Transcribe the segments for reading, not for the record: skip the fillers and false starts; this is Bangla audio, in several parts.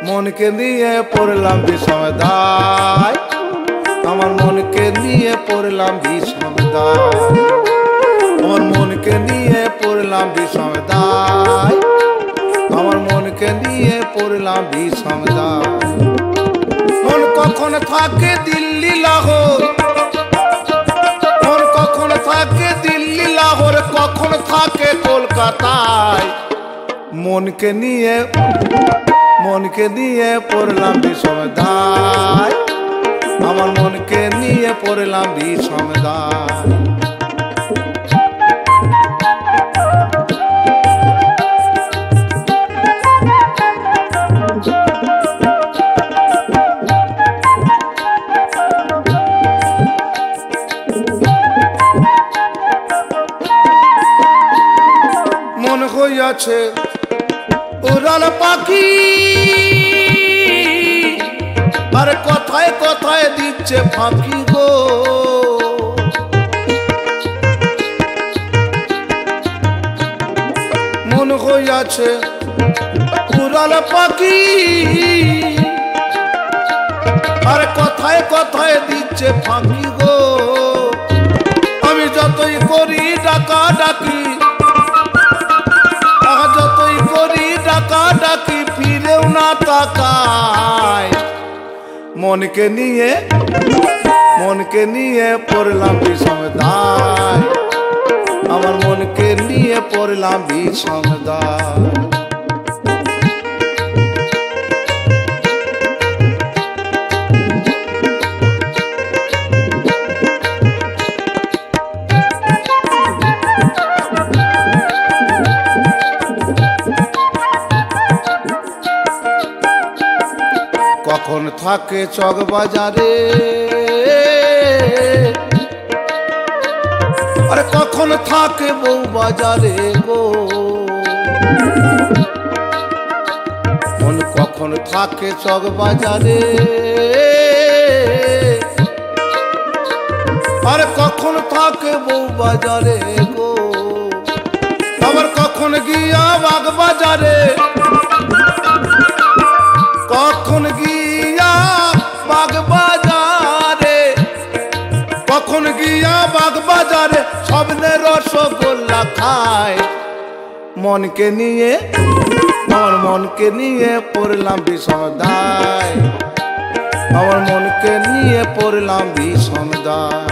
মনকে নিয়ে পড়লাম বিষম দায়, আমার মনকে নিয়ে পড়লাম বিষম দায়, আমার মনকে নিয়ে পড়লাম বিষম দায়, আমার মনকে নিয়ে পড়লাম বিষম দায়। মন কখন থাকে দিল্লি লাহোর, মন কখন থাকে দিল্লি লাহোর, কখন থাকে কলকাতায়, মনকে নিয়ে পড়লাম বিষম দায়, আমার মনকে নিয়ে পড়লাম বিষম দায়। মন হইয়াছে উড়াল পাখি, আর কথায় কথায় দিচ্ছে ফাঁকি গো, মন হইয়াছে উড়াল পাখি, আর কথায় কথায় দিচ্ছে ফাঁকি গো। আমি যতই করি ডাকা ডাকি, যতই করি ডাকা ডাকি, ফিরেও না তাকায়, মনকে নিয়ে পড়লাম বিষম দায়, আমার মনকে নিয়ে পড়লাম বিষম দায়। কখন থাকে চক বাজারে, আরে কখন থাকে বউ বাজারে গো, মন কখন থাকে চক বাজারে, আরে কখন থাকে বউ বাজারে গো। আবার কখন গিয়া বাগ বাজারে, কখন গিয়া বাগ বাজারে, কখন গিয়া বাগ বাজারে, স্বপ্নে রসগোল্লা খায়, মনকে নিয়ে আমার মনকে নিয়ে পড়লাম বিষম দায়, আমার মনকে নিয়ে পড়লাম বিষম দায়।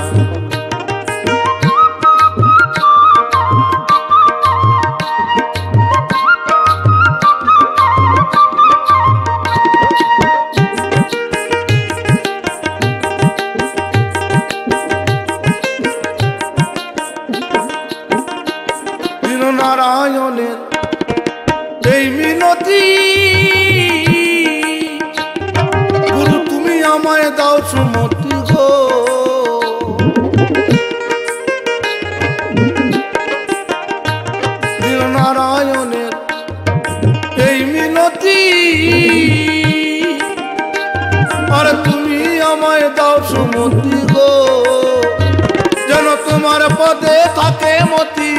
নারায়ণের এই মিনতি, গুরু তুমি আমায় দাও সুমতি গো, নারায়ণের এই মিনতি, আর তুমি আমায় দাও সুমতি গো, যেন তোমার পদে থাকে মতি,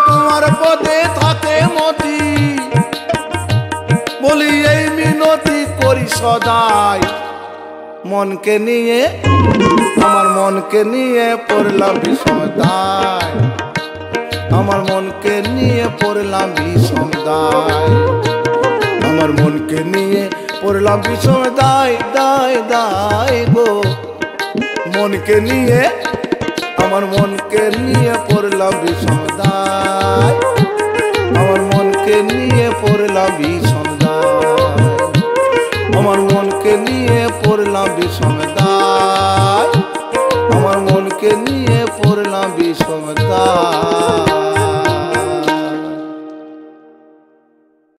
তোমার পদে থাকে মতি, বলি এই মিনতি করি সদাই, মনকে নিয়ে আমার মনকে নিয়ে পড়লাম বিষম দায়, আমার মনকে নিয়ে পড়লাম বিষম দায়, আমার মনকে নিয়ে পড়লাম বিষম দায় দায় দায় গো, মনকে নিয়ে আমার মনকে নিয়ে পড়লাম বিষম দায়, আমার মনকে নিয়ে পড়লাম বিষম দায়, আমার মনকে নিয়ে পড়লাম বিষম